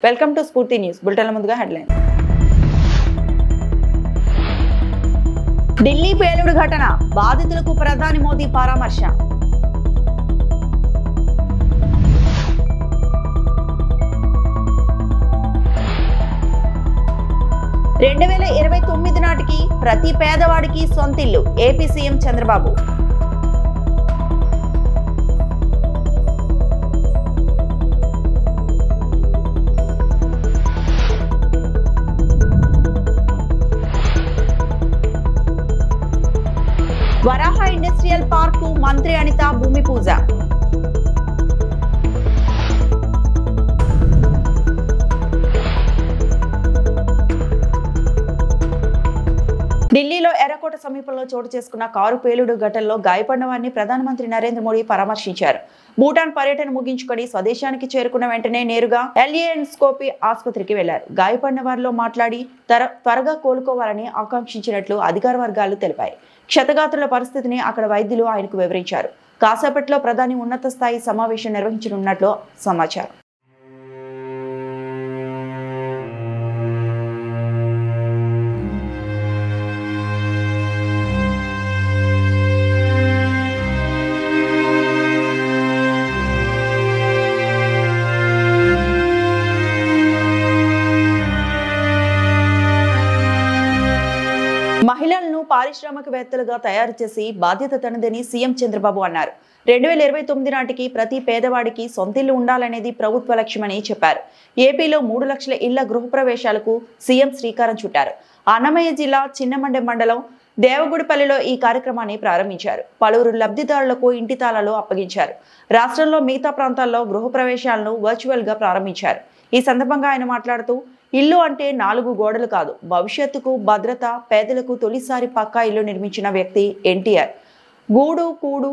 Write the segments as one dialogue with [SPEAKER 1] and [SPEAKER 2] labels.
[SPEAKER 1] Welcome to స్ఫూర్తి news. బులెటిన్ల ముందుగా headline. Delhi పేలుడు ఘటన, బాధితులకు ప్రధాని మోదీ పరామర్శ. రెండు 2029 నాటికి ప్రతి పేదవాడికి సొంతిల్లు, ఏపీ సీఎం చంద్రబాబు. వరాహ ఇండస్ట్రియల్ పార్కు మంత్రి అనిత భూమి పూజ. ఢిల్లీలో ఎర్రకోట సమీపంలో చోటు చేసుకున్న కారు పేలుడు ఘటనలో గాయపడిన వారిని ప్రధానమంత్రి నరేంద్ర మోడీ పరామర్శించారు. భూటాన్ పర్యటన ముగించుకొని స్వదేశానికి చేరుకున్న వెంటనే నేరుగా ఎల్ఏఎన్స్కోపీ ఆసుపత్రికి వెళ్లారు. గాయపడిన వారిలో మాట్లాడి త్వరగా కోలుకోవాలని ఆకాంక్షించినట్లు అధికార వర్గాలు తెలిపాయి. క్షతగాత్రుల పరిస్థితిని అక్కడ వైద్యులు ఆయనకు వివరించారు. కాసేపట్లో ప్రధాని ఉన్నత స్థాయి సమావేశం నిర్వహించనున్నట్లు సమాచారం. మహిళలను పారిశ్రామికవేత్తలుగా తయారు చేసి బాధ్యత తనదని సీఎం చంద్రబాబు అన్నారు. 2029 నాటికి ప్రతి పేదవాడికి సొంతిల్లు ఉండాలనేది ప్రభుత్వ లక్ష్యమని చెప్పారు. ఏపీలో 3 లక్షల ఇళ్ల గృహప్రవేశాలకు సీఎం శ్రీకారం చుట్టారు. అన్నమయ్య జిల్లా చిన్నమండె మండలం దేవగుడిపల్లిలో ఈ కార్యక్రమాన్ని ప్రారంభించారు. పలువురు లబ్ధిదారులకు ఇంటి తాళాలు అప్పగించారు. రాష్ట్రంలో మిగతా ప్రాంతాల్లో గృహప్రవేశాలను వర్చువల్ గా ప్రారంభించారు. ఈ సందర్భంగా ఆయన మాట్లాడుతూ, ఇల్లు అంటే 4 గోడలు కాదు, భవిష్యత్తుకు భద్రత, పేదలకు తొలిసారి పక్కా ఇల్లు నిర్మించిన వ్యక్తి ఎన్టీఆర్. గూడు కూడు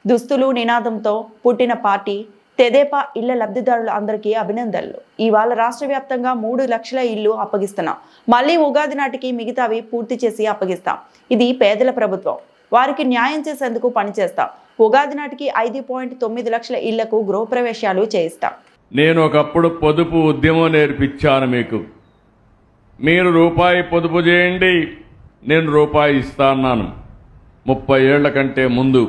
[SPEAKER 1] దుస్తులు నినాదంతో పుట్టిన పార్టీ తెదేపా ఇళ్ల లబ్ధిదారులు అందరికీ అభినందనలు. ఇవాళ రాష్ట్ర వ్యాప్తంగా 3 లక్షల ఇల్లు అప్పగిస్తున్నాం. మళ్ళీ ఉగాది నాటికి మిగతావి పూర్తి చేసి అప్పగిస్తాం. ఇది పేదల ప్రభుత్వం, వారికి న్యాయం చేసేందుకు పనిచేస్తాం. ఉగాది నాటికి 5.9 లక్షల ఇళ్లకు గృహప్రవేశాలు చేయిస్తాం.
[SPEAKER 2] నేను ఒకప్పుడు పొదుపు ఉద్యమం నేర్పించాను మీకు. మీరు రూపాయి పొదుపు చేయండి, నేను రూపాయి ఇస్తాన్నాను 30 ఏళ్ల కంటే ముందు.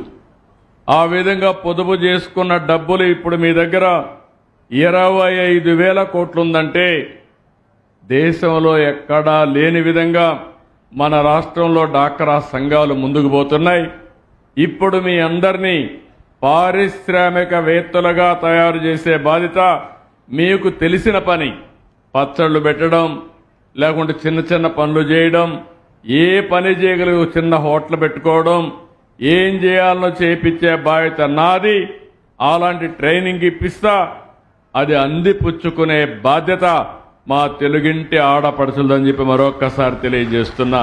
[SPEAKER 2] ఆ విధంగా పొదుపు చేసుకున్న డబ్బులు ఇప్పుడు మీ దగ్గర 25,000 కోట్లు ఉందంటే దేశంలో ఎక్కడా లేని విధంగా మన రాష్ట్రంలో డాక్రా సంఘాలు ముందుకు పోతున్నాయి. ఇప్పుడు మీ అందరినీ పారిశ్రామికవేత్తలుగా తయారు చేసే బాధ్యత మీకు తెలిసిన పని. పచ్చళ్ళు పెట్టడం, లేకుంటే చిన్న చిన్న పనులు చేయడం, ఏ పని చేయగలిగే చిన్న హోటల్ పెట్టుకోవడం, ఏం చేయాలనో చేపించే బాధ్యత నాది. అలాంటి ట్రైనింగ్ ఇప్పిస్తా, అది అందిపుచ్చుకునే బాధ్యత మా తెలుగింటి ఆడపడుచులని చెప్పి మరొక్కసారి తెలియజేస్తున్నా.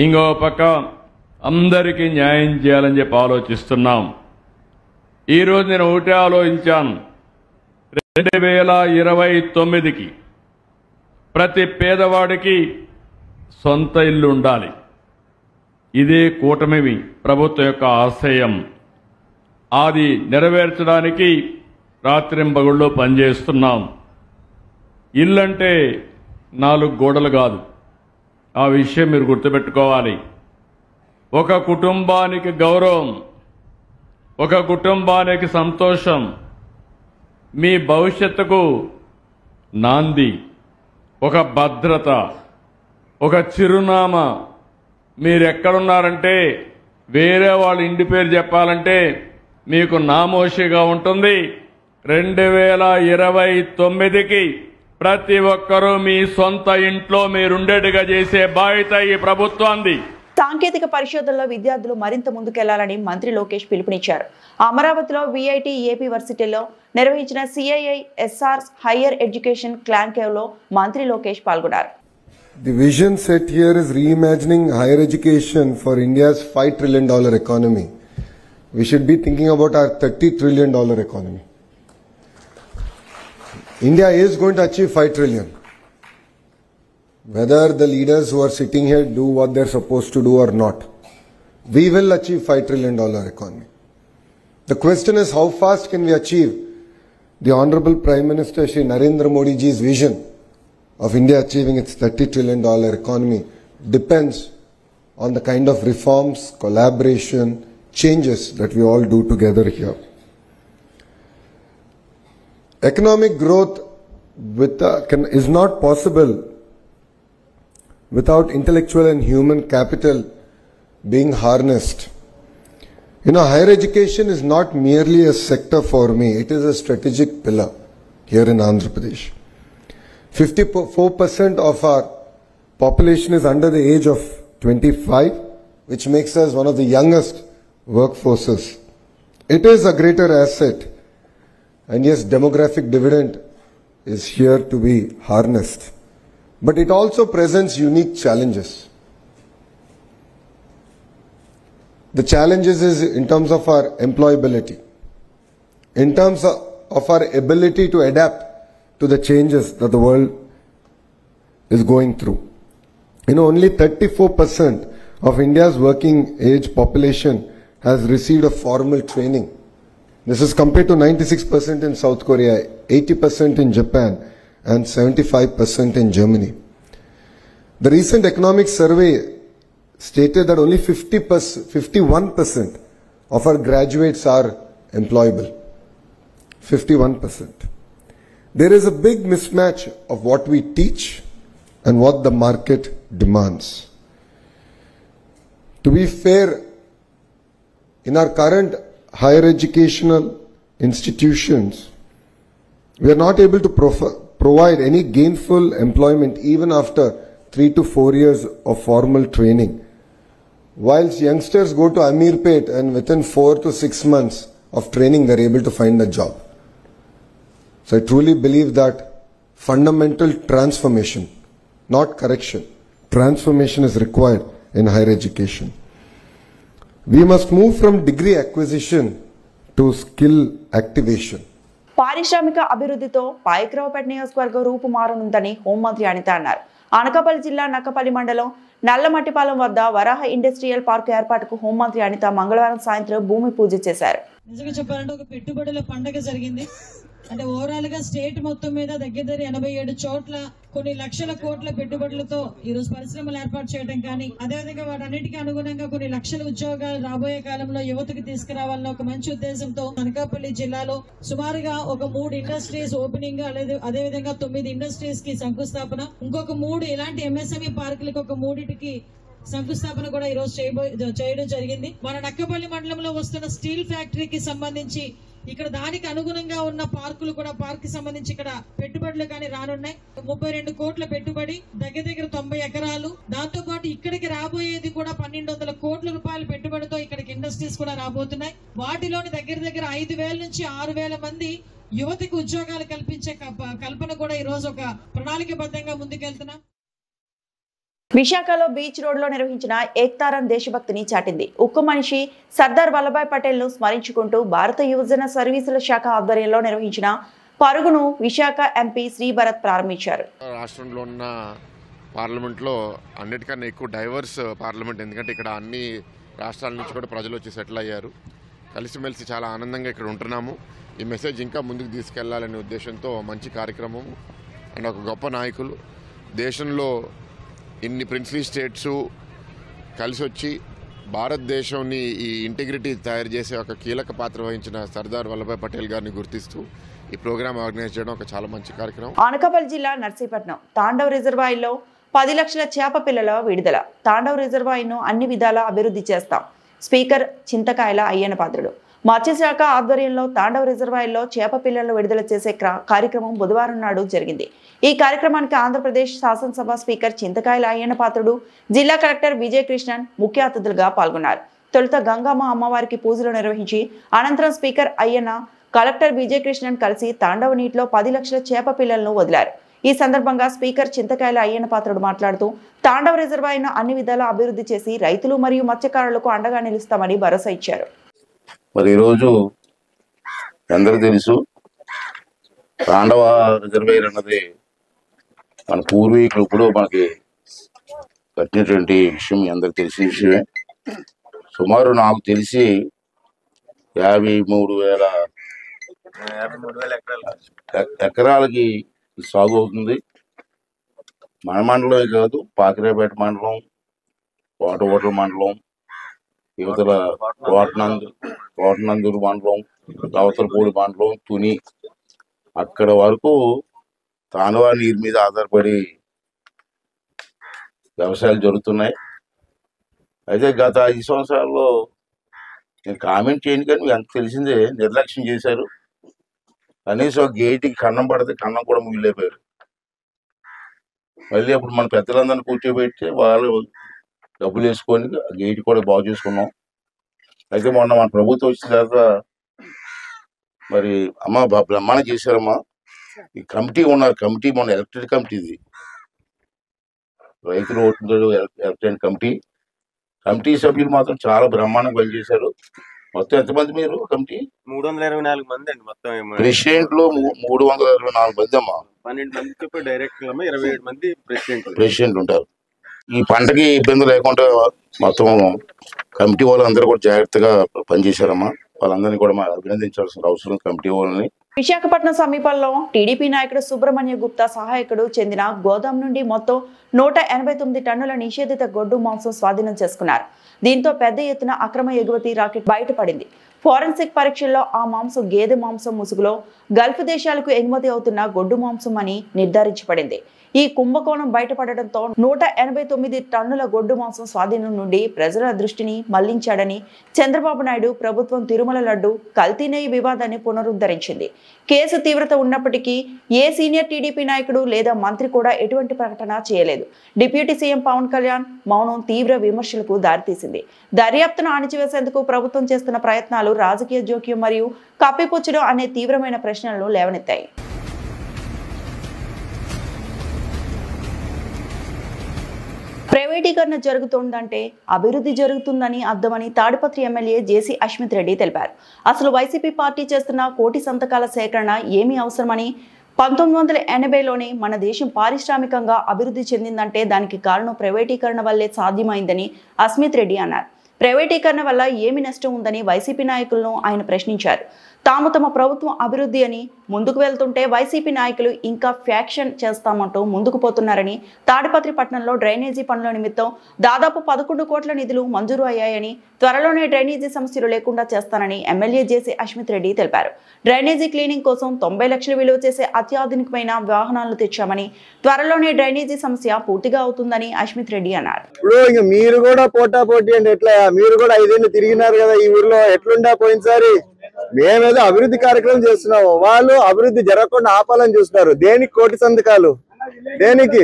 [SPEAKER 2] ఇంకో పక్క అందరికీ న్యాయం చేయాలని చెప్పి ఆలోచిస్తున్నాం. ఈరోజు నేను ఒకటే ఆలోచించాను, 2029కి ప్రతి పేదవాడికి సొంత ఇల్లు ఉండాలి. ఇదే కూటమి ప్రభుత్వం యొక్క ఆశయం. అది నెరవేర్చడానికి రాత్రింబగుళ్ళు పనిచేస్తున్నాం. ఇల్లంటే 4 గోడలు కాదు, ఆ విషయం మీరు గుర్తుపెట్టుకోవాలి. ఒక కుటుంబానికి గౌరవం, ఒక కుటుంబానికి సంతోషం, మీ భవిష్యత్తుకు నాంది, ఒక భద్రత, ఒక చిరునామా. మీరెక్కడున్నారంటే వేరే వాళ్ళ ఇంటి పేరు చెప్పాలంటే మీకు నామోషిగా ఉంటుంది. 2029కి ప్రతి ఒక్కరూ మీ సొంత ఇంట్లో మీరుండేట్టుగా చేసే బాధ్యత ఈ ప్రభుత్వాన్ని.
[SPEAKER 1] సాంకేతిక పరిశోధనలో విద్యార్థులు మరింత ముందుకెళ్లాలని మంత్రి లోకేష్ పిలుపునిచ్చారు. అమరావతిలో విఐటి ఏపీ వర్సిటీలో నిర్వహించిన CII-SR హైయర్ ఎడ్యుకేషన్ క్లాంకేవ్ లో మంత్రి లోకేష్ పాల్గొన్నారు.
[SPEAKER 3] The vision set here is reimagining higher education for India's $5 trillion economy. We should be thinking about our $30 trillion economy. India is going to achieve 5 trillion. Whether the leaders who are sitting here do what they're supposed to do or not, we will achieve $5 trillion economy. The question is, how fast can we achieve The Honorable Prime Minister Shri Narendra Modi ji's vision of India achieving its $30 trillion economy depends on the kind of reforms, collaboration, changes that we all do together here. Economic growth is not possible without intellectual and human capital being harnessed. Higher education is not merely a sector for me, it is a strategic pillar here in Andhra Pradesh. 54% of our population is under the age of 25, which makes us one of the youngest workforces. It is a greater asset, and yes, demographic dividend is here to be harnessed. But it also presents unique challenges. The challenges is in terms of our employability, in terms of our ability to adapt to the changes that the world is going through. Only 34% of India's working age population has received a formal training. This is compared to 96% in South Korea, 80% in Japan, and 75% in Germany. The recent economic survey stated that only 51% of our graduates are employable. 51%. There is a big mismatch of what we teach and what the market demands. To be fair, in our current higher educational institutions, we are not able to provide any gainful employment even after 3 to 4 years of formal training. Whilst youngsters go to Ameerpet and within 4 to 6 months of training they are able to find a job. So I truly believe that fundamental transformation, not correction, transformation is required in higher education. We must move from degree acquisition to skill activation.
[SPEAKER 1] పారిశ్రామిక అభివృద్ధితో పాయకరావుపేట నియోజకవర్గం రూపుమారనుందని హోంమంత్రి అనిత అన్నారు. అనకాపల్లి జిల్లా నక్కపల్లి మండలం నల్లమట్టిపాలెం వద్ద వరాహ industrial park ఏర్పాటుకు హోంమంత్రి అనిత మంగళవారం సాయంత్రం భూమి పూజ చేశారు.
[SPEAKER 4] నిజంగా చెప్పాలంటే ఒక పెట్టుబడుల పండగ జరిగింది. అంటే ఓవరాల్ గా స్టేట్ మొత్తం మీద దగ్గర 87 చోట్ల కొన్ని లక్షల కోట్ల పెట్టుబడులతో ఈ రోజు పరిశ్రమలు ఏర్పాటు చేయడం కానీ, అదేవిధంగా వాటన్నిటికీ అనుగుణంగా కొన్ని లక్షల ఉద్యోగాలు రాబోయే కాలంలో యువతకు తీసుకురావాలన్న ఒక మంచి ఉద్దేశంతో అనకాపల్లి జిల్లాలో సుమారుగా ఒక 3 ఇండస్ట్రీస్ ఓపెనింగ్, అదేవిధంగా 9 ఇండస్ట్రీస్ కి శంకుస్థాపన, ఇంకొక 3 ఇలాంటి ఎంఎస్ఎంఈ పార్కులకు ఒక 3టికి శంకుస్థాపన కూడా ఈ రోజు చేయడం జరిగింది. మన నక్కపల్లి మండలంలో వస్తున్న స్టీల్ ఫ్యాక్టరీకి సంబంధించి ఇక్కడ దానికి అనుగుణంగా ఉన్న పార్కులు కూడా పార్క్ సంబంధించి ఇక్కడ పెట్టుబడులు కానీ రానున్నాయి. 32 కోట్ల పెట్టుబడి, దగ్గర 90 ఎకరాలు. దాంతో పాటు ఇక్కడికి రాబోయేది కూడా 1200 కోట్ల రూపాయల పెట్టుబడితో ఇక్కడికి ఇండస్ట్రీస్ కూడా రాబోతున్నాయి. వాటిలోని దగ్గర 5,000 నుంచి 6,000 మంది యువతకు ఉద్యోగాలు కల్పించే కల్పన కూడా ఈ రోజు ఒక ప్రణాళికబద్ధంగా ముందుకెళ్తున్నాం.
[SPEAKER 1] విశాఖలో బీచ్ రోడ్లో నిర్వహించిన ఏక్తారన్ దేశభక్తిని చాటింది. ఉక్కు మనిషి సర్దార్ వల్లభాయ్ పటేల్ ను స్మరించుకుంటూ భారత యువజన సర్వీసుల శాఖ ఆధ్వర్యంలో నిర్వహించిన పరుగును విశాఖ ఎంపీ శ్రీ భరత్ ప్రారంభించారు.
[SPEAKER 5] రాష్ట్రంలో ఉన్న పార్లమెంట్లో అన్నిటికన్నా ఎక్కువ డైవర్స్ పార్లమెంట్, ఎందుకంటే ఇక్కడ అన్ని రాష్ట్రాల నుంచి కూడా ప్రజలు వచ్చి సెటిల్ అయ్యారు. కలిసిమెలిసి చాలా ఆనందంగా ఇక్కడ ఉంటున్నాము. ఈ మెసేజ్ ఇంకా ముందుకు తీసుకెళ్లాలనే ఉద్దేశంతో మంచి కార్యక్రమం అండ్ ఒక గొప్ప నాయకులు, దేశంలో ఇన్ని ప్రిన్స్లీ స్టేట్స్ కలిసి వచ్చి భారతదేశాన్ని ఈ ఇంటిగ్రిటీ తయారు చేసే ఒక కీలక పాత్ర వహించిన సర్దార్ వల్లభాయ్ పటేల్ గారిని గుర్తిస్తూ ఈ ప్రోగ్రామ్ ఆర్గనైజ్ చేయడం ఒక చాలా మంచి కార్యక్రమం.
[SPEAKER 1] అనకాపల్లి జిల్లా నర్సీపట్నం తాండవ్ రిజర్వాయర్లో 10 లక్షల చేప పిల్లల విడుదల. తాండవ్ రిజర్వాయర్ను అన్ని విధాలా అభివృద్ధి చేస్తాం. స్పీకర్ చింతకాయల అయ్యన్న పాత్రుడు. మత్స్యశాఖ ఆధ్వర్యంలో తాండవ్ రిజర్వాయర్లో చేప పిల్లలను విడుదల చేసే కార్యక్రమం బుధవారం నాడు జరిగింది. ఈ కార్యక్రమానికి ఆంధ్రప్రదేశ్ శాసనసభ స్పీకర్ చింతకాయల అయ్యన్న పాత్రుడు, జిల్లా కలెక్టర్ విజయ్ కృష్ణన్ ముఖ్య అతిథులుగా పాల్గొన్నారు. తొలుత గంగమ్మ అమ్మవారికి పూజలు నిర్వహించి అనంతరం స్పీకర్ అయ్యన్న, కలెక్టర్ విజయ్ కృష్ణన్ కలిసి తాండవ నీటిలో 10 లక్షల చేప పిల్లలను వదిలారు. ఈ సందర్భంగా స్పీకర్ చింతకాయల అయ్యన్న పాత్రుడు మాట్లాడుతూ తాండవ రిజర్వాయర్ను అన్ని విధాలా అభివృద్ధి చేసి రైతులు మరియు మత్స్యకారులకు అండగా నిలుస్తామని భరోసా ఇచ్చారు.
[SPEAKER 6] మరి ఈరోజు అందరూ తెలుసు, తాండవ రిజర్వాయర్ అన్నది మన పూర్వీకులు ఇప్పుడు మనకి కట్టినటువంటి విషయం మీ అందరికి తెలిసిన విషయమే. సుమారు నాకు తెలిసి 53,000 ఎకరాలకి సాగు అవుతుంది. మన మండలమే కాదు, పాకిరేపేట మండలం, కోటగొట్ల మండలం, యువతల కోటనందూరు మండలం, దవతలపూడి మండలం, తుని అక్కడ వరకు తాండవ నీరు మీద ఆధారపడి వ్యవసాయాలు జరుగుతున్నాయి. అయితే గత 5 సంవత్సరాల్లో నేను కామెంట్ చేయను, కానీ మీకు అంత తెలిసిందే, నిర్లక్ష్యం చేశారు. కనీసం గేటుకి కన్నం పడితే కన్నం కూడా మిగిలిపోయారు. మళ్ళీ అప్పుడు మన పెద్దలందరినీ కూర్చోబెట్టి వాళ్ళు డబ్బులు వేసుకొని గేట్ కూడా బాగు చేసుకున్నాం. అయితే మొన్న మన ప్రభుత్వం వచ్చిన తర్వాత మరి అమ్మ బ్రహ్మాండం చేశారమ్మా. ఈ కమిటీ ఉన్నారు, కమిటీ మొన్న ఎలక్టెడ్ కమిటీది, రైతులు ఓట్లు ఎలక్టెడ్ కమిటీ సభ్యులు మాత్రం చాలా బ్రహ్మాండంగా పనిచేశారు. మొత్తం ఎంతమంది మీరు కమిటీ?
[SPEAKER 7] 324 మంది అండి మొత్తం.
[SPEAKER 6] ప్రెసిడెంట్లు 324 మంది అమ్మా.
[SPEAKER 7] 12 మంది డైరెక్టర్లు, 27 మంది
[SPEAKER 6] ప్రెసిడెంట్ ఉంటారు. ఈ పంటకి ఇబ్బంది లేకుండా మొత్తం కమిటీ వాళ్ళందరూ కూడా జాగ్రత్తగా పనిచేశారమ్మా. వాళ్ళందరినీ కూడా మనం అభినందించాల్సిన అవసరం కమిటీ వాళ్ళని.
[SPEAKER 1] విశాఖపట్నం సమీపంలో టీడీపీ నాయకుడు సుబ్రహ్మణ్య గుప్తా సహాయకుడు చెందిన గోదాం నుండి మొత్తం 189 టన్నుల నిషేధిత గొడ్డు మాంసం స్వాధీనం చేసుకున్నారు. దీంతో పెద్ద ఎత్తున అక్రమ ఎగుమతి రాకెట్ బయటపడింది. ఫోరెన్సిక్ పరీక్షల్లో ఆ మాంసం గేదె మాంసం ముసుగులో గల్ఫ్ దేశాలకు ఎగుమతి అవుతున్న గొడ్డు మాంసం అని నిర్ధారించబడింది. ఈ కుంభకోణం బయటపడడంతో 189 టన్నుల గొడ్డు మాంసం స్వాధీనం నుండి ప్రజల దృష్టిని మళ్లించాడని చంద్రబాబు నాయుడు ప్రభుత్వం తిరుమల లడ్డు కల్తీ నెయ్యి వివాదాన్ని పునరుద్ధరించింది. కేసు తీవ్రత ఉన్నప్పటికీ ఏ సీనియర్ టీడీపీ నాయకుడు లేదా మంత్రి కూడా ఎటువంటి ప్రకటన చేయలేదు. డిప్యూటీ సీఎం పవన్ కళ్యాణ్ మౌనం తీవ్ర విమర్శలకు దారితీసింది. దర్యాప్తును అణిచివేసేందుకు ప్రభుత్వం చేస్తున్న ప్రయత్నాలు రాజకీయ జోక్యం మరియు కప్పిపుచ్చడం అనే తీవ్రమైన ప్రశ్నలను లేవనెత్తాయి. ప్రైవేటీకరణ జరుగుతోందంటే అభివృద్ధి జరుగుతుందని అర్థమని తాడిపత్రి ఎమ్మెల్యే జేసీ అశ్మిత్ రెడ్డి తెలిపారు. అసలు వైసీపీ పార్టీ చేస్తున్న కోటి సంతకాల సేకరణ ఏమీ అవసరమని, 1980లోనే మన దేశం పారిశ్రామికంగా అభివృద్ధి చెందిందంటే దానికి కారణం ప్రైవేటీకరణ వల్లే సాధ్యమైందని అశ్మిత్ రెడ్డి అన్నారు. ప్రైవేటీకరణ వల్ల ఏమి నష్టం ఉందని వైసీపీ నాయకులను ఆయన ప్రశ్నించారు. తమ ప్రభుత్వం అభివృద్ధి అని ముందుకు వెళ్తుంటే వైసీపీ నాయకులు ఇంకా ఫ్యాక్షన్ చేస్తామంటూ ముందుకు పోతున్నారని, తాడిపత్రి పట్టణంలో డ్రైనేజీ పనుల నిమిత్తం దాదాపు 11 కోట్ల నిధులు మంజూరు అయ్యాయని, త్వరలోనే డ్రైనేజీ సమస్యలు లేకుండా చేస్తానని ఎమ్మెల్యే జేసీ అశ్మిత్ రెడ్డి తెలిపారు. డ్రైనేజీ క్లీనింగ్ కోసం 90 లక్షలు విలువ చేసే అత్యాధునికమైన వాహనాలు తెచ్చామని, త్వరలోనే డ్రైనేజీ సమస్య పూర్తిగా అవుతుందని అశ్మిత్ రెడ్డి అన్నారు.
[SPEAKER 8] మీరు కూడా పోటాపోటీ అంటే ఎట్లా? మీరు కూడా 5 ఏళ్ళు తిరిగినారు కదా ఈ ఊర్లో, ఎట్లుండా పోయినసారి? మేమేదో అభివృద్ధి కార్యక్రమం చేస్తున్నాము, వాళ్ళు అభివృద్ధి జరగకుండా ఆపాలని చూస్తున్నారు. దేనికి కోటి సంతకాలు? దేనికి?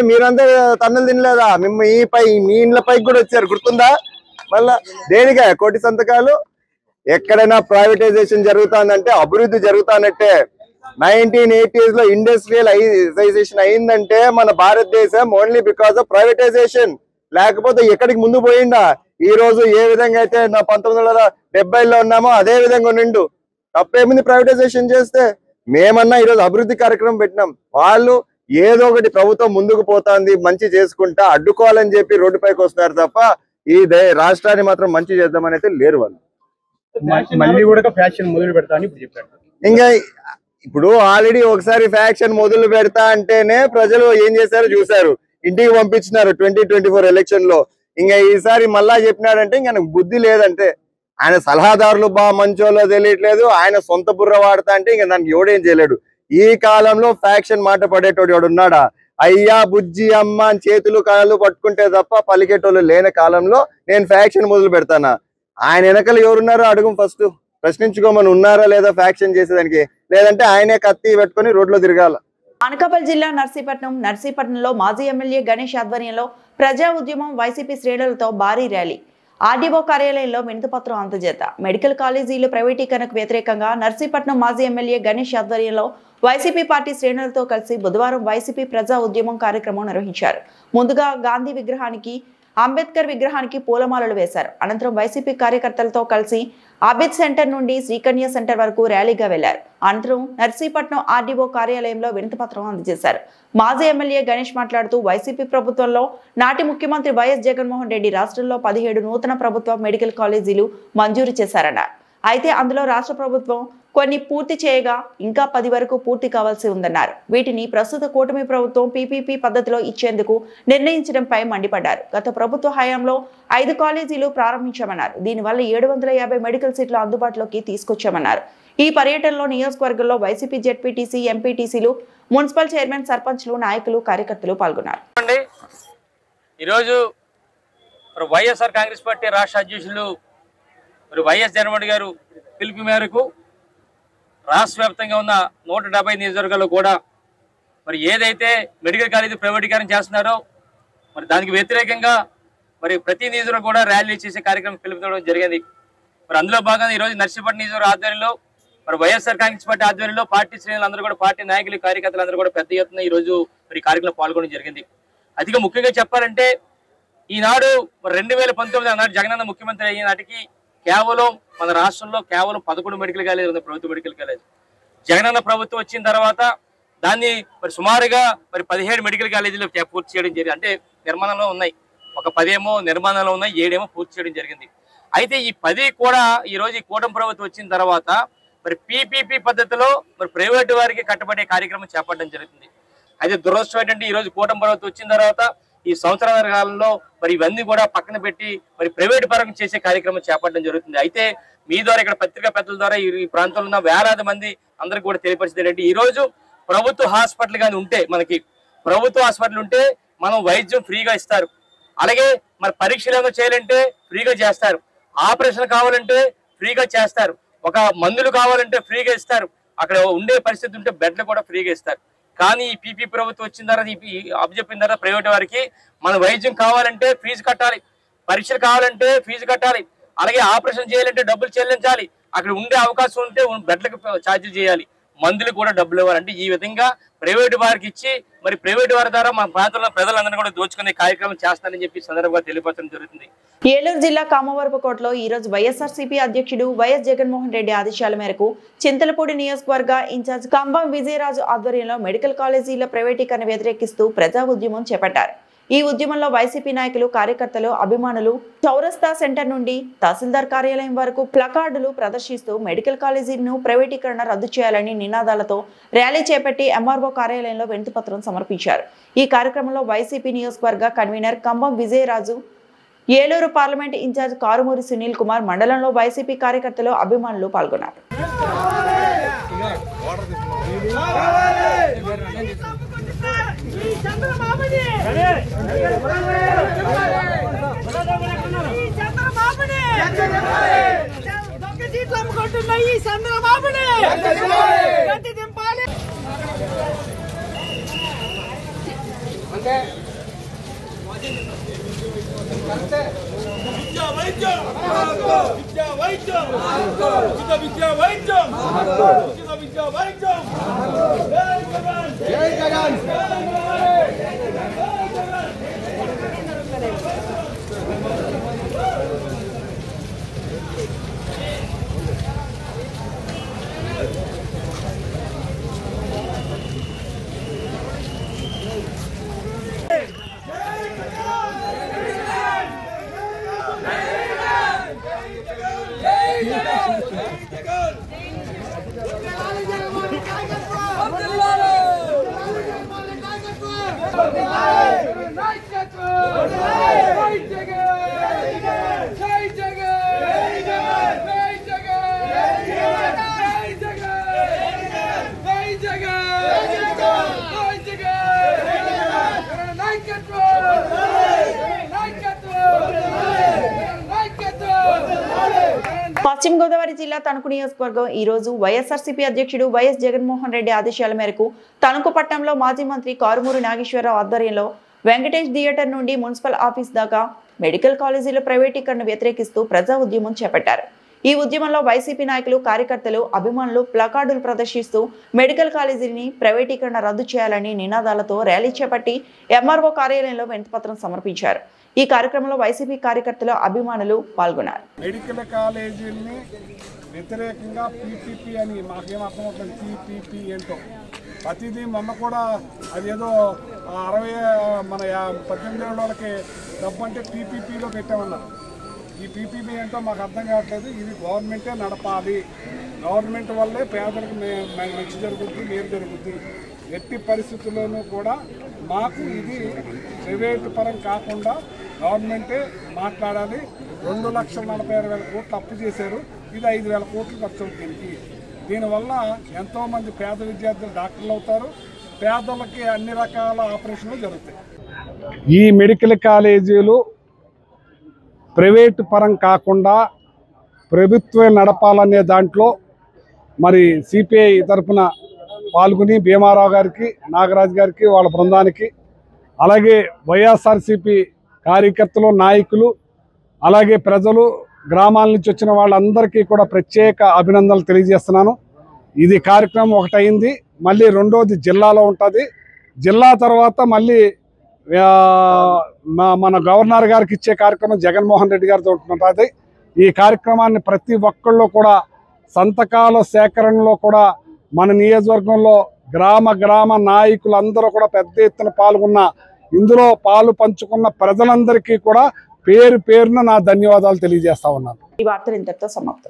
[SPEAKER 8] మీరంతా తన్నులు తినలేదా? మీ ఇండ్ల పైకి కూడా వచ్చారు, గుర్తుందా? మళ్ళా దేనికా కోటి సంతకాలు? ఎక్కడైనా ప్రైవేటైజేషన్ జరుగుతుందంటే అభివృద్ధి జరుగుతానట్టే. 1980s లో ఇండస్ట్రియలైజేషన్ అయిందంటే మన భారతదేశం ఓన్లీ బికాస్ ఆఫ్ ప్రైవేటైజేషన్. లేకపోతే ఎక్కడికి ముందు పోయిందా? ఈ రోజు ఏ విధంగా అయితే 1970లో ఉన్నామో అదే విధంగా నిండు. తప్పేముంది ప్రైవేటైజేషన్ చేస్తే? మేమన్నా ఈరోజు అభివృద్ధి కార్యక్రమం పెట్టినాం. వాళ్ళు ఏదో ఒకటి ప్రభుత్వం ముందుకు పోతుంది మంచి చేసుకుంటా అడ్డుకోవాలని చెప్పి రోడ్డు పైకి వస్తున్నారు తప్ప ఈ రాష్ట్రాన్ని మాత్రం మంచి చేద్దామని అయితే లేరు. వాళ్ళు
[SPEAKER 9] మళ్ళీ కూడా ఫ్యాక్షన్ మొదలు పెడతా అని చెప్పారు.
[SPEAKER 8] ఇంకా ఇప్పుడు ఆల్రెడీ ఒకసారి ఫ్యాక్షన్ మొదలు పెడతా అంటేనే ప్రజలు ఏం చేశారో చూశారు, ఇంటికి పంపించినారు 2024 ఎలక్షన్ లో. ఇంకా ఈసారి మళ్ళా చెప్పినాడంటే ఇంకా బుద్ధి లేదంటే, ఆయన సలహాదారులు మంచోళ్ళో తెలియట్లేదు, ఆయన సొంత బుర్ర వాడతా అంటే ఇంకా దానికి ఎవడేం చేయలేడు. ఈ కాలంలో ఫ్యాక్షన్ మాట పడేటోడు ఎవడున్నాడా? అయ్యా బుజ్జి అమ్మ అని చేతులు కాళ్ళు పట్టుకుంటే తప్ప పలికేటోళ్ళు లేని కాలంలో నేను ఫ్యాక్షన్ మొదలు పెడతానా? ఆయన వెనకలు ఎవరున్నారో అడుగు ఫస్ట్, ప్రశ్నించుకోమని. ఉన్నారా లేదా ఫ్యాక్షన్ చేసేదానికి? లేదంటే ఆయనే కత్తి పెట్టుకుని రోడ్లో తిరగాల.
[SPEAKER 1] అనకాపల్లి జిల్లా నర్సీపట్నంలో మాజీ ఎమ్మెల్యే గణేష్ ఆధ్వర్యంలో ప్రజా ఉద్యమం వైసీపీ శ్రేణులతో భారీ ర్యాలీ. ఆర్డీఓ కార్యాలయంలో వినతిపత్రం అందజేత. మెడికల్ కాలేజీలు ప్రైవేటీకరణకు వ్యతిరేకంగా నర్సీపట్నం మాజీ ఎమ్మెల్యే గణేష్ ఆధ్వర్యంలో వైసీపీ పార్టీ శ్రేణులతో కలిసి బుధవారం వైసీపీ ప్రజా ఉద్యమం కార్యక్రమం నిర్వహించారు. ముందుగా గాంధీ విగ్రహానికి, అంబేద్కర్ విగ్రహానికి పూలమాలలు వేశారు. అనంతరం వైసీపీ కార్యకర్తలతో కలిసి అబిద్ సెంటర్ నుండి శ్రీకన్య సెంటర్ వరకు ర్యాలీగా వెళ్లారు. అనంతరం నర్సీపట్నం ఆర్డీఓ కార్యాలయంలో వినతిపత్రం అందజేశారు. మాజీ ఎమ్మెల్యే గణేష్ మాట్లాడుతూ వైసీపీ ప్రభుత్వంలో నాటి ముఖ్యమంత్రి వైఎస్ జగన్మోహన్ రెడ్డి రాష్ట్రంలో 17 నూతన ప్రభుత్వ మెడికల్ కాలేజీలు మంజూరు చేశారన్నారు. అయితే అందులో రాష్ట్ర ప్రభుత్వం కొన్ని పూర్తి చేయగా ఇంకా 10 వరకు పూర్తి కావాల్సి ఉందన్నారు. వీటిని ప్రస్తుత కూటమి ప్రభుత్వం పీపీపీ పద్ధతిలో ఇచ్చేందుకు నిర్ణయించడంపై మండిపడ్డారు. గత ప్రభుత్వ హయాంలో 5 కాలేజీలు ప్రారంభించామన్నారు. దీనివల్ల 750 మెడికల్ సీట్లు అందుబాటులోకి తీసుకొచ్చామన్నారు. ఈ పర్యటనలో నియోజకవర్గంలో వైసీపీ జెడ్పీటీసీ ఎంపీటీసీలు మున్సిపల్ చైర్మన్ సర్పంచ్లు నాయకులు కార్యకర్తలు పాల్గొన్నారు.
[SPEAKER 10] ఈరోజు వైఎస్ఆర్ కాంగ్రెస్ పార్టీ రాష్ట్ర అధ్యక్షులు వైఎస్ జగన్మోహన్ గారు పిలుపు మేరకు రాష్ట్ర వ్యాప్తంగా ఉన్న 170 నియోజకవర్గాల్లో కూడా మరి ఏదైతే మెడికల్ కాలేజీ ప్రైవేటీకరణ చేస్తున్నారో మరి దానికి వ్యతిరేకంగా మరి ప్రతి నియోజకవర్గం కూడా ర్యాలీ చేసే కార్యక్రమం పిలుపుకోవడం జరిగింది. మరి అందులో భాగంగా ఈరోజు నర్సీపట్నం నియోజకవర్గ ఆధ్వర్యంలో మరి వైఎస్ఆర్ కాంగ్రెస్ పార్టీ ఆధ్వర్యంలో పార్టీ శ్రేణులందరూ కూడా పార్టీ నాయకులు కార్యకర్తలందరూ కూడా పెద్ద ఎత్తున ఈరోజు మరి కార్యక్రమంలో పాల్గొనడం జరిగింది. అతిగా ముఖ్యంగా చెప్పాలంటే ఈనాడు 2019 ఆనాడు జగనన్న ముఖ్యమంత్రి అయిన నాటికి కేవలం మన రాష్ట్రంలో కేవలం 11 మెడికల్ కాలేజీలు ఉంది, ప్రభుత్వ మెడికల్ కాలేజ్. జగనన్న ప్రభుత్వం వచ్చిన తర్వాత దాన్ని మరి సుమారుగా మరి 17 మెడికల్ కాలేజీలు పూర్తి చేయడం జరిగింది. అంటే నిర్మాణంలో ఉన్నాయి, ఒక 10 ఏమో నిర్మాణంలో ఉన్నాయి, 7 ఏమో పూర్తి చేయడం జరిగింది. అయితే ఈ 10 కూడా ఈరోజు ఈ కూటమి ప్రభుత్వం వచ్చిన తర్వాత మరి పీపీపీ పద్ధతిలో మరి ప్రైవేటు వారికి కట్టబడే కార్యక్రమం చేపట్టడం జరుగుతుంది. అయితే దురదృష్టం ఏంటంటే ఈరోజు కూటమి ప్రభుత్వం వచ్చిన తర్వాత ఈ సంవత్సరాల కాలంలో మరి ఇవన్నీ కూడా పక్కన పెట్టి మరి ప్రైవేట్ పరంగా చేసే కార్యక్రమం చేపట్టడం జరుగుతుంది. అయితే మీ ద్వారా ఇక్కడ పత్రికా పెద్దల ద్వారా ఈ ప్రాంతంలో ఉన్న వేలాది మంది అందరికి కూడా తెలియపరిచేది ఏంటంటే ఈ రోజు ప్రభుత్వ హాస్పిటల్ కానీ ఉంటే మనకి ప్రభుత్వ హాస్పిటల్ ఉంటే మనం వైద్యం ఫ్రీగా ఇస్తారు. అలాగే మరి పరీక్షలు ఏమో చేయాలంటే ఫ్రీగా చేస్తారు, ఆపరేషన్ కావాలంటే ఫ్రీగా చేస్తారు, ఒక మందులు కావాలంటే ఫ్రీగా ఇస్తారు, అక్కడ ఉండే పరిస్థితి ఉంటే బెడ్లు కూడా ఫ్రీగా ఇస్తారు. కానీ ఈ పీపీ ప్రభుత్వం వచ్చిన తర్వాత అప్పచెప్పిన తర్వాత ప్రైవేట్ వారికి మన వైద్యం కావాలంటే ఫీజు కట్టాలి, పరీక్షలు కావాలంటే ఫీజు కట్టాలి, అలాగే ఆపరేషన్ చేయాలంటే డబ్బులు చెల్లించాలి, అక్కడ ఉండే అవకాశం ఉంటే బెడ్లకు ఛార్జీలు చేయాలి, మందులు కూడా డబ్బులు ఇవ్వాలంటే ఈ విధంగా ప్రైవేటు వారికి ఇచ్చి మరి ప్రైవేటు వారి ద్వారా మన ప్రాంతంలో ప్రజలందరినీ కూడా దోచుకునే కార్యక్రమం చేస్తానని చెప్పి సందర్భంగా తెలియపరచడం జరుగుతుంది.
[SPEAKER 1] ఏలూరు జిల్లా కామవరపుకోటలో ఈ రోజు వైఎస్ఆర్సీపీ అధ్యక్షుడు వైఎస్ జగన్మోహన్ రెడ్డి ఆదేశాల మేరకు చింతలపూడి నియోజకవర్గ ఇన్ఛార్జ్ కంబం విజయరాజు ఆధ్వర్యంలో మెడికల్ కాలేజీల ప్రైవేటీకరణ వ్యతిరేకిస్తూ ప్రజా ఉద్యమం చేపట్టారు. ఈ ఉద్యమంలో వైసీపీ నాయకులు కార్యకర్తలు అభిమానులు చౌరస్తా సెంటర్ నుండి తహసీల్దార్ కార్యాలయం వరకు ప్లకార్డులు ప్రదర్శిస్తూ మెడికల్ కాలేజీలను ప్రైవేటీకరణ రద్దు చేయాలని నినాదాలతో ర్యాలీ చేపట్టి ఎంఆర్ఓ కార్యాలయంలో వినతిపత్రం సమర్పించారు. ఈ కార్యక్రమంలో వైసీపీ నియోజకవర్గ కన్వీనర్ కంబం విజయరాజు, ఏలూరు పార్లమెంట్ ఇన్ఛార్జ్ కారుమూరి సునీల్ కుమార్, మండలంలో వైసీపీ కార్యకర్తలు అభిమానులు పాల్గొన్నారు. పశ్చిమ గోదావరి జిల్లా తణుకు నియోజకవర్గం ఈ రోజు వైఎస్ఆర్సీపీ అధ్యక్షుడు వైఎస్ జగన్మోహన్ రెడ్డి ఆదేశాల మేరకు తణుకు పట్టణంలో మాజీ మంత్రి కారుమూరి నాగేశ్వరరావు ఆధ్వర్యంలో వెంకటేష్ థియేటర్ నుండి మున్సిపల్ ఆఫీస్ దాకా మెడికల్ కాలేజీల ప్రైవేటీకరణ వ్యతిరేకిస్తూ ప్రజా ఉద్యమం చేపట్టారు. ఈ ఉద్యమంలో వైసీపీ నాయకులు కార్యకర్తలు అభిమానులు ప్లకార్డులు ప్రదర్శిస్తూ మెడికల్ కాలేజీని ప్రైవేటీకరణ రద్దు చేయాలని నినాదాలతో ర్యాలీ చేపట్టి ఎంఆర్ఓ కార్యాలయంలో వినతిపత్రం సమర్పించారు. ఈ కార్యక్రమంలో వైసీపీ కార్యకర్తలు అభిమానులు పాల్గొన్నారు.
[SPEAKER 11] మెడికల్ కాలేజీని వ్యతిరేకంగా పీపీపీ అని మాకేం అర్థం అవుతుంది, పీపీపీ ఏంటో ప్రతిదీ మొన్న కూడా అదేదో 18 ఏళ్ళ వాళ్ళకి డబ్బు అంటే పీపీపీలో పెట్టామన్నారు. ఈ పీపీపీ ఏంటో మాకు అర్థం కావట్లేదు. ఇది గవర్నమెంటే నడపాలి, గవర్నమెంట్ వల్లే పేదలకు మంచి జరుగుతుంది, మేలు జరుగుతుంది. ఎట్టి పరిస్థితుల్లోనూ కూడా మాకు ఇది ప్రైవేటు పరం కాకుండా గవర్నమెంటే మాట్లాడాలి. 2,46,000 కోట్లు అప్పు చేశారు, ఇది 5,000 కోట్లు ఖర్చు అవుతుంది. దీనివల్ల ఎంతోమంది పేద విద్యార్థులు డాక్టర్లు అవుతారు, పేదలకి అన్ని రకాల ఆపరేషన్లు జరుగుతాయి. ఈ మెడికల్ కాలేజీలు ప్రైవేటు పరం కాకుండా ప్రభుత్వం నడపాలనే దాంట్లో మరి సిపిఐ తరఫున పాల్గొని భీమారావు గారికి, నాగరాజు గారికి, వాళ్ళ బృందానికి, అలాగే వైఎస్ఆర్సిపి కార్యకర్తలు, నాయకులు, అలాగే ప్రజలు, గ్రామాల నుంచి వచ్చిన వాళ్ళందరికీ కూడా ప్రత్యేక అభినందనలు తెలియజేస్తున్నాను. ఇది కార్యక్రమం ఒకటైంది, మళ్ళీ రెండోది జిల్లాలో ఉంటుంది. జిల్లా తర్వాత మళ్ళీ మన గవర్నర్ గారికి ఇచ్చే కార్యక్రమం జగన్మోహన్ రెడ్డి గారితో ఉంటుంది. ఈ కార్యక్రమాన్ని ప్రతి ఒక్కళ్ళు కూడా సంతకాల సేకరణలో కూడా మన నియోజకవర్గంలో గ్రామ నాయకులందరూ కూడా పెద్ద ఎత్తున పాల్గొన్న, ఇందులో పాలు పంచుకున్న ప్రజలందరికీ కూడా పేరు పేరున నా ధన్యవాదాలు తెలియజేస్తా ఉన్నాను.
[SPEAKER 1] ఈ వార్తలు ఇంతటితో సమాప్తం.